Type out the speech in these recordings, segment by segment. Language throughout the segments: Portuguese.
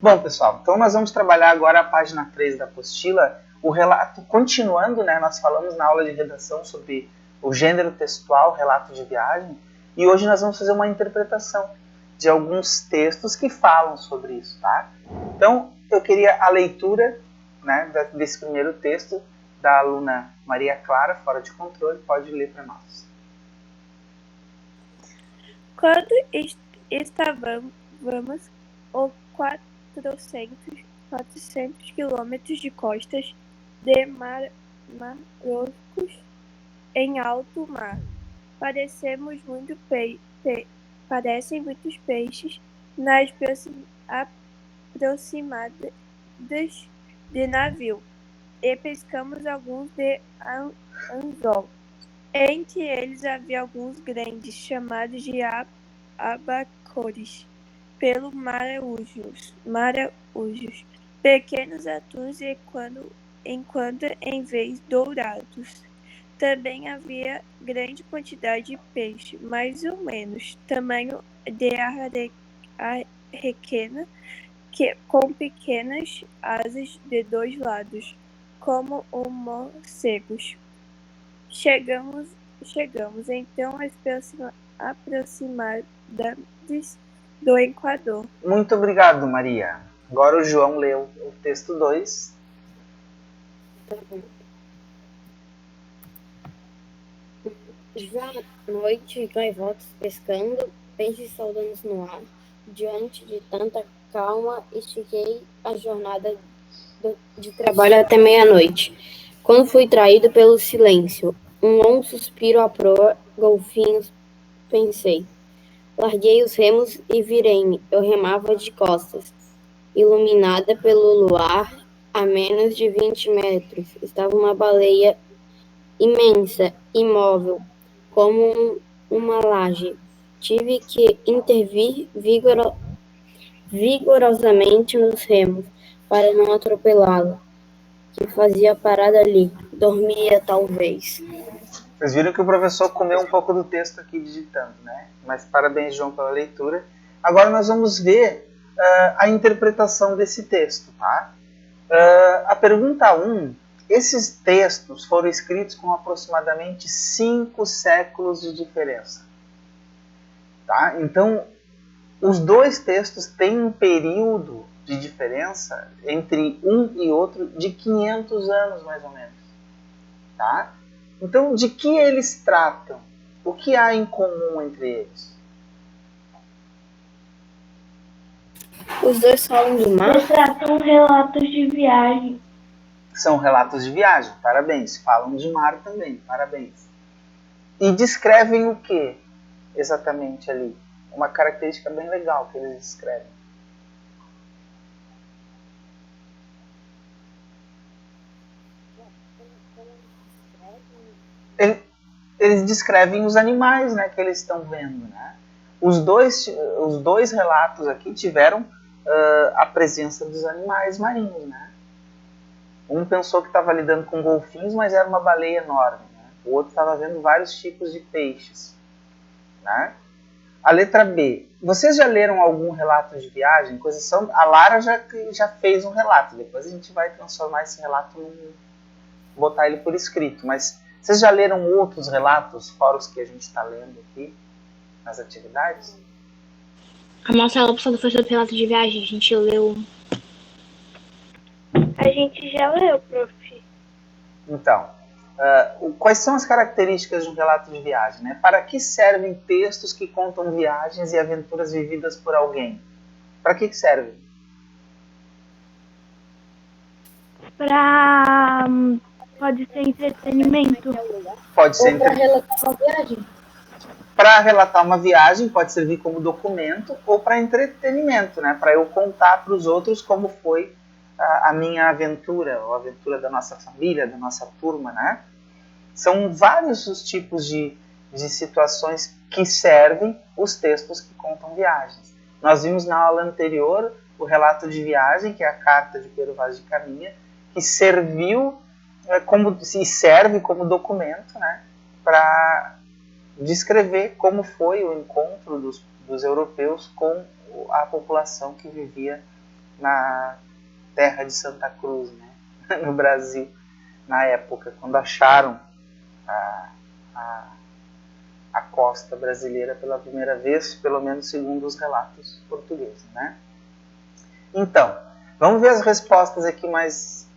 Bom, pessoal, então nós vamos trabalhar agora a página 3 da apostila, o relato, continuando, né, nós falamos na aula de redação sobre o gênero textual, relato de viagem, e hoje nós vamos fazer uma interpretação de alguns textos que falam sobre isso, tá? Então, eu queria a leitura, né, desse primeiro texto da aluna Maria Clara, fora de controle, pode ler para nós. Quando estávamos a 400 quilômetros de costas de Marrocos, em alto mar, parecem muitos peixes nas aproximadas de navio, e pescamos alguns de anzol. Entre eles havia alguns grandes, chamados de abacores, pelo maraújos, pequenos atuns enquanto em vez dourados. Também havia grande quantidade de peixe, mais ou menos tamanho de arrequena, com pequenas asas de dois lados, como os morcegos. Chegamos então aproximadas do Equador. Muito obrigado, Maria. Agora o João leu o texto 2. Já à noite, gaivotas pescando, peixes saltando no ar. Diante de tanta calma, estiquei a jornada de trabalho até meia-noite, quando fui traído pelo silêncio. Um longo suspiro à proa, golfinhos, pensei. Larguei os remos e virei-me. Eu remava de costas. Iluminada pelo luar, a menos de 20 metros, estava uma baleia imensa, imóvel, como uma laje. Tive que intervir vigorosamente nos remos para não atropelá-la, que fazia parada ali. Dormia, talvez. Vocês viram que o professor comeu um pouco do texto aqui digitando, né? Mas parabéns, João, pela leitura. Agora nós vamos ver a interpretação desse texto, tá? A pergunta 1. Esses textos foram escritos com aproximadamente 5 séculos de diferença. Tá? Então, os dois textos têm um período de diferença entre um e outro de 500 anos, mais ou menos. Tá? Então, de que eles tratam? O que há em comum entre eles? Os dois falam do mar. Eles tratam relatos de viagem. São relatos de viagem, parabéns. Falam de mar também, parabéns. E descrevem o que exatamente ali? Uma característica bem legal que eles descrevem. Eles descrevem os animais, né, que eles estão vendo, né? Os dois relatos aqui tiveram a presença dos animais marinhos, né? Um pensou que estava lidando com golfinhos, mas era uma baleia enorme, né? O outro estava vendo vários tipos de peixes, né? A letra B. Vocês já leram algum relato de viagem? A Lara já fez um relato. Depois a gente vai transformar esse relato botar ele por escrito. Mas vocês já leram outros relatos, fora os que a gente está lendo aqui nas atividades? A nossa aula passada foi sobre relato de viagem. A gente leu. A gente já leu, prof. Então, quais são as características de um relato de viagem? Né? Para que servem textos que contam viagens e aventuras vividas por alguém? Para que servem? Pode ser entretenimento. Pode ser Ou para relatar uma viagem. Para relatar uma viagem, pode servir como documento ou para entretenimento, né? Para eu contar para os outros como foi a minha aventura, ou a aventura da nossa família, da nossa turma, né? São vários os tipos de situações que servem os textos que contam viagens. Nós vimos na aula anterior o relato de viagem, que é a carta de Pero Vaz de Caminha, que serviu e serve como documento, né? Para descrever como foi o encontro dos europeus com a população que vivia na terra de Santa Cruz, né? No Brasil, na época, quando acharam a costa brasileira pela primeira vez, pelo menos segundo os relatos portugueses, né? Então, vamos ver as respostas aqui, mas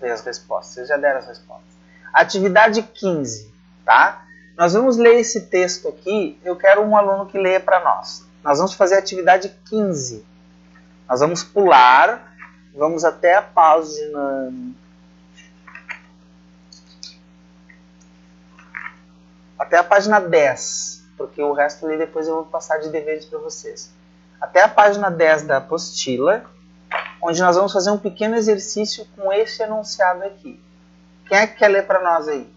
ver as respostas, vocês já deram as respostas. Atividade 15, tá? Nós vamos ler esse texto aqui, eu quero um aluno que leia para nós. Nós vamos fazer a atividade 15. Nós vamos pular, vamos até a página... Até a página 10, porque o resto ali depois eu vou passar de deveres para vocês. Até a página 10 da apostila, onde nós vamos fazer um pequeno exercício com esse enunciado aqui. Quem é que quer ler para nós aí?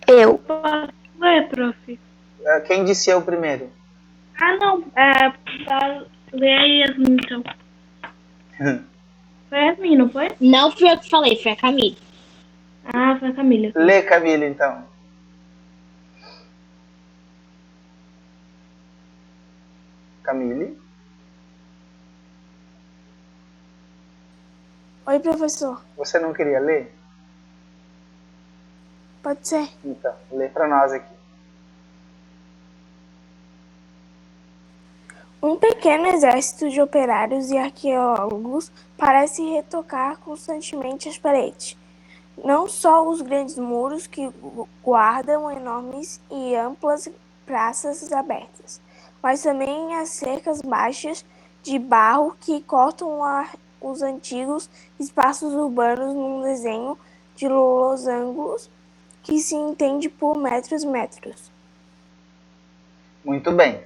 Eu. Ué, prof. Quem disse eu primeiro? Ah, não. Lê aí, Yasmin, então. Foi a Yasmin, não foi? Não fui eu que falei, foi a Camille. Ah, foi a Camila. Lê, Camila, então. Camille. Oi, professor. Você não queria ler? Pode ser. Então, lê para nós aqui. Um pequeno exército de operários e arqueólogos parece retocar constantemente as paredes. Não só os grandes muros que guardam enormes e amplas praças abertas, mas também as cercas baixas de barro que cortam os antigos espaços urbanos num desenho de losangos que se entende por metros. Muito bem.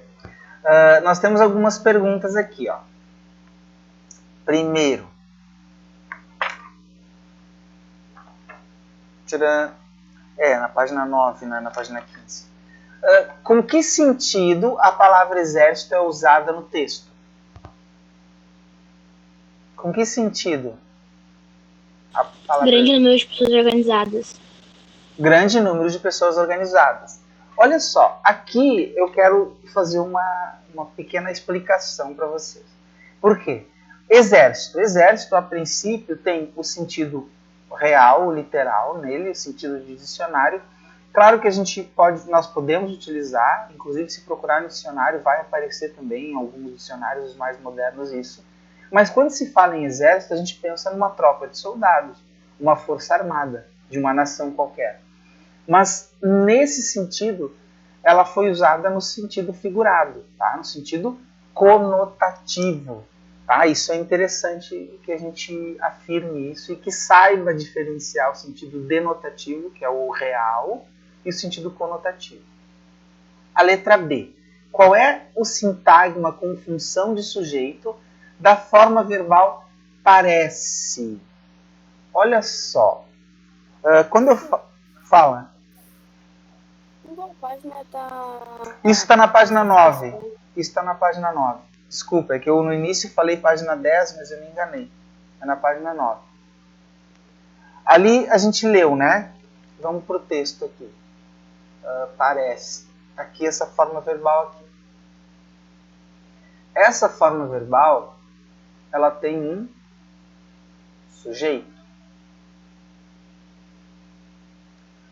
Nós temos algumas perguntas aqui, ó. Primeiro, na página 9, não é na página 15. Com que sentido a palavra exército é usada no texto? Com que sentido? A palavra... Grande número de pessoas organizadas. Grande número de pessoas organizadas. Olha só, aqui eu quero fazer uma pequena explicação para vocês. Por quê? Exército. Exército, a princípio, tem o sentido real, literal, nele, o sentido de dicionário. Claro que nós podemos utilizar, inclusive se procurar no dicionário, vai aparecer também em alguns dicionários, os mais modernos, isso. Mas quando se fala em exército, a gente pensa numa tropa de soldados, uma força armada de uma nação qualquer. Mas nesse sentido, ela foi usada no sentido figurado, tá? No sentido conotativo. Tá? Isso é interessante que a gente afirme isso e que saiba diferenciar o sentido denotativo, que é o real, e o sentido conotativo. A letra B. Qual é o sintagma com função de sujeito da forma verbal parece? Olha só. Quando eu falo... Qual página tá... Isso está na página 9. Isso está na página 9. Desculpa, é que eu no início falei página 10, mas eu me enganei. É na página 9. Ali a gente leu, né? Vamos para o texto aqui. Parece. Aqui essa forma verbal aqui. Essa forma verbal, ela tem um sujeito.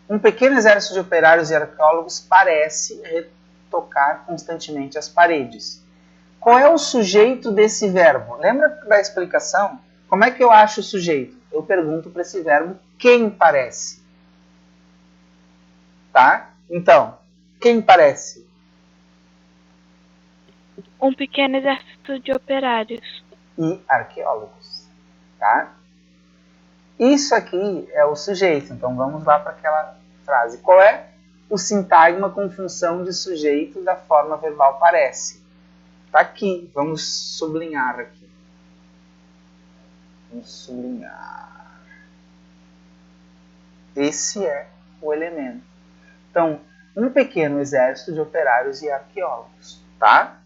Um pequeno exército de operários e arqueólogos parece retocar constantemente as paredes. Qual é o sujeito desse verbo? Lembra da explicação? Como é que eu acho o sujeito? Eu pergunto para esse verbo quem parece. Tá? Então, quem parece? Um pequeno exército de operários. E arqueólogos. Tá? Isso aqui é o sujeito. Então vamos lá para aquela frase. Qual é o sintagma com função de sujeito da forma verbal parece? Está aqui. Vamos sublinhar aqui. Vamos sublinhar. Esse é o elemento. Então, um pequeno exército de operários e arqueólogos. Tá?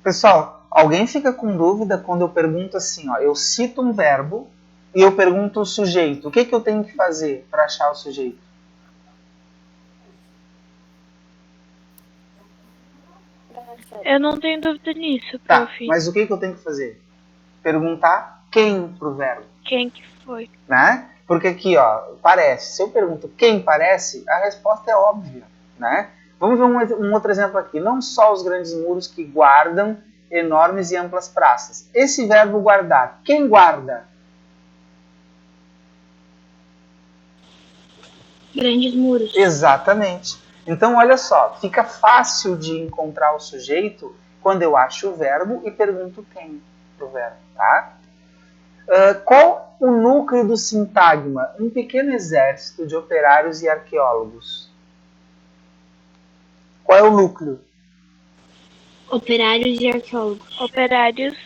Pessoal, alguém fica com dúvida quando eu pergunto assim, ó, eu cito um verbo e eu pergunto o sujeito. O que eu tenho que fazer para achar o sujeito? Para achar Eu não tenho dúvida nisso, Tá, prof. mas o que eu tenho que fazer? Perguntar quem pro verbo, Quem que foi? né? Porque aqui, ó, parece. Se eu pergunto quem parece, a resposta é óbvia, né? Vamos ver um outro exemplo aqui. Não só os grandes muros que guardam enormes e amplas praças. Esse verbo guardar, quem guarda? Grandes muros. Exatamente. Então, olha só, fica fácil de encontrar o sujeito quando eu acho o verbo e pergunto quem pro verbo, tá? Qual o núcleo do sintagma? Um pequeno exército de operários e arqueólogos. Qual é o núcleo? Operários e arqueólogos. Operários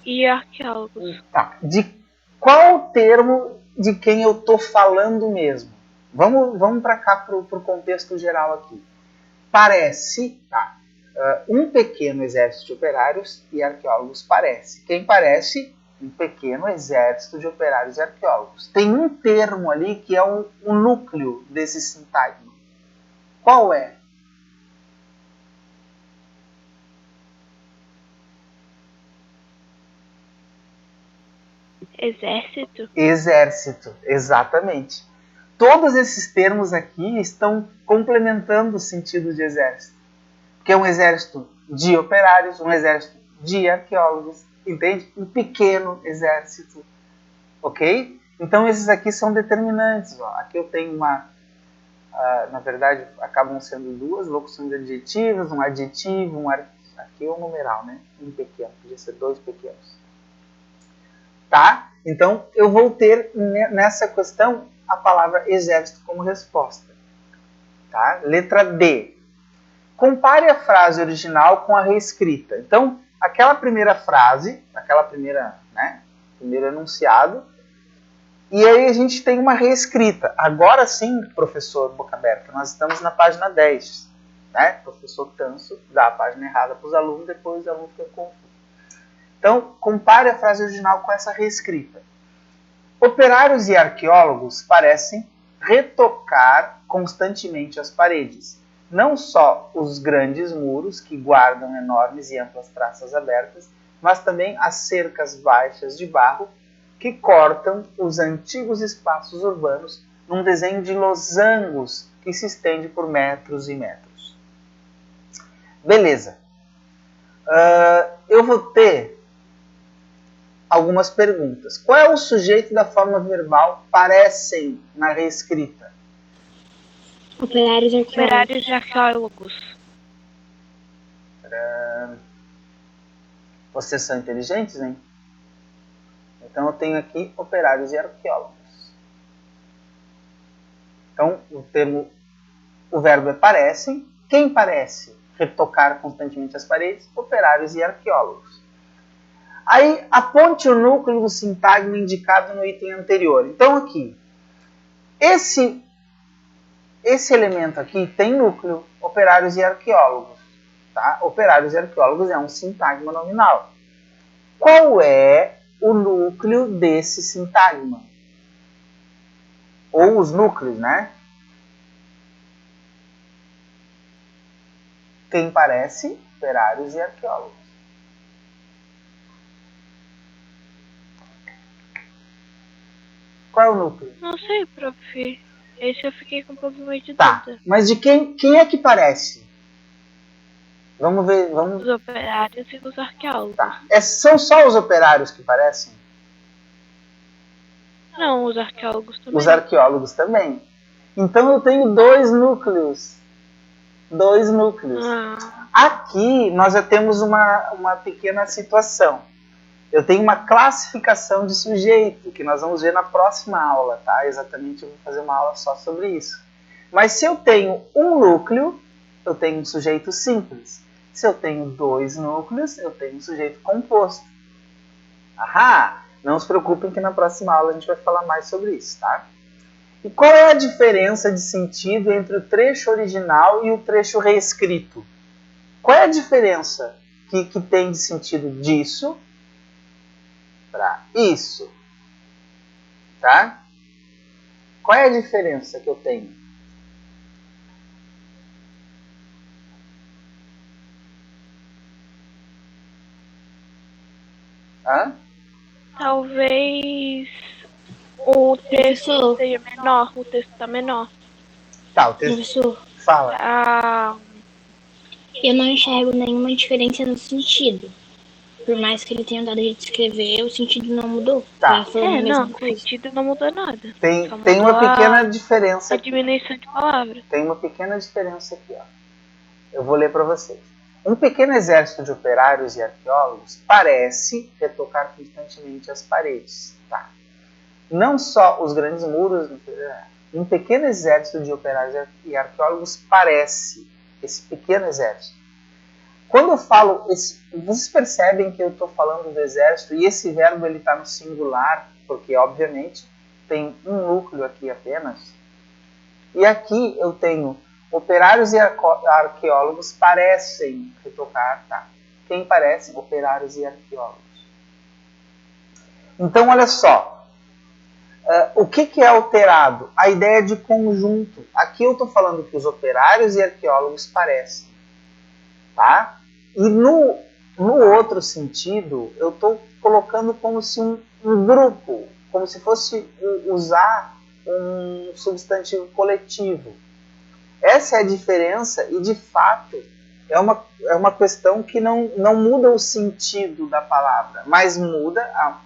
e arqueólogos. Tá. De qual o termo de quem eu estou falando mesmo? Vamos para cá para o contexto geral aqui. Parece, tá? Um pequeno exército de operários e arqueólogos parece. Quem parece? Um pequeno exército de operários e arqueólogos. Tem um termo ali que é o núcleo desse sintagma. Qual é? Exército? Exército, exatamente. Todos esses termos aqui estão complementando o sentido de exército. Porque é um exército de operários, um exército de arqueólogos, entende? Um pequeno exército, ok? Então esses aqui são determinantes. Ó. Aqui eu tenho na verdade, acabam sendo duas locuções adjetivas, um adjetivo, aqui é o numeral, né? Um pequeno, podia ser dois pequenos. Tá? Então, eu vou ter nessa questão a palavra exército como resposta. Tá? Letra D. Compare a frase original com a reescrita. Então, aquela primeira frase, primeiro enunciado, e aí a gente tem uma reescrita. Agora sim, professor Boca Aberta, nós estamos na página 10. Né? O professor Tanso dá a página errada para os alunos, depois os alunos ficam confusos. Então, compare a frase original com essa reescrita. Operários e arqueólogos parecem retocar constantemente as paredes. Não só os grandes muros que guardam enormes e amplas praças abertas, mas também as cercas baixas de barro que cortam os antigos espaços urbanos num desenho de losangos que se estende por metros e metros. Beleza. Eu vou ter algumas perguntas. Qual é o sujeito da forma verbal parecem na reescrita? Operários e arqueólogos. Operários e arqueólogos. Vocês são inteligentes, hein? Então eu tenho aqui operários e arqueólogos. Então o verbo é parecem. Quem parece? Retocar constantemente as paredes, operários e arqueólogos. Aí aponte o núcleo do sintagma indicado no item anterior. Então aqui, esse elemento aqui tem núcleo, operários e arqueólogos. Tá? Operários e arqueólogos é um sintagma nominal. Qual é o núcleo desse sintagma? Ou os núcleos, né? Quem parece? Operários e arqueólogos. Qual é o núcleo? Não sei, prof. Esse eu fiquei com um pouquinho mais de Tá, dúvida. mas de quem é que parece? Vamos ver, Os operários e os arqueólogos. Tá. São só os operários que parecem? Não, os arqueólogos também. Os arqueólogos também. Então eu tenho dois núcleos. Aqui nós já temos uma pequena situação. Eu tenho uma classificação de sujeito, que nós vamos ver na próxima aula, tá? Exatamente, eu vou fazer uma aula só sobre isso. Mas se eu tenho um núcleo, eu tenho um sujeito simples. Se eu tenho dois núcleos, eu tenho um sujeito composto. Ahá! Não se preocupem que na próxima aula a gente vai falar mais sobre isso, tá? E qual é a diferença de sentido entre o trecho original e o trecho reescrito? Qual é a diferença que tem de sentido disso para isso? Tá? Qual é a diferença que eu tenho? Hã? Talvez o texto Professor, seja menor, o texto tá menor. Tá, o texto professor, fala. Ah, eu não enxergo nenhuma diferença no sentido. Por mais que ele tenha dado a gente escrever, o sentido não mudou. Tá. Tá falando a não, mesma o coisa. sentido não mudou nada. Só Tem mudou uma pequena a diferença aqui. diminuição de palavras. Tem uma pequena diferença aqui, ó. Eu vou ler para vocês. Um pequeno exército de operários e arqueólogos parece retocar constantemente as paredes. Tá? Não só os grandes muros. Um pequeno exército de operários e arqueólogos parece. Esse pequeno exército. Quando eu falo, vocês percebem que eu estou falando do exército e esse verbo ele está no singular, porque obviamente tem um núcleo aqui apenas. E aqui eu tenho operários e arqueólogos parecem retocar, tá? Quem parece? Operários e arqueólogos. Então, olha só. O que é alterado? A ideia de conjunto. Aqui eu estou falando que os operários e arqueólogos parecem. Tá? E no outro sentido, eu estou colocando como se um grupo, como se fosse usar um substantivo coletivo. Essa é a diferença e, de fato, é uma questão que não muda o sentido da palavra, mas muda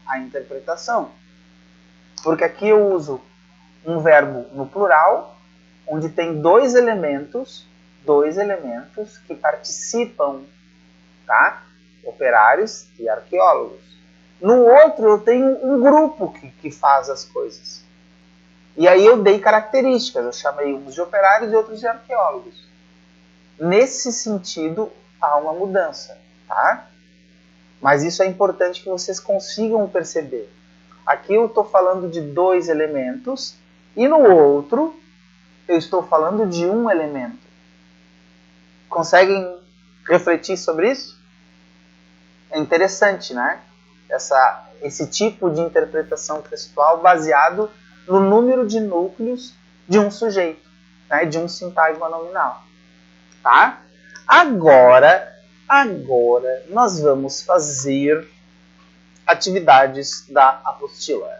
a interpretação. Porque aqui eu uso um verbo no plural, onde tem dois elementos que participam, tá? Operários e arqueólogos. No outro eu tenho um grupo que faz as coisas. E aí eu dei características, eu chamei uns de operários e outros de arqueólogos. Nesse sentido, há uma mudança, tá? Mas isso é importante que vocês consigam perceber. Aqui eu estou falando de dois elementos e no outro eu estou falando de um elemento. Conseguem refletir sobre isso? É interessante, né? Esse tipo de interpretação textual baseado no número de núcleos de um sujeito, né? De um sintagma nominal. Tá? Agora nós vamos fazer atividades da apostila.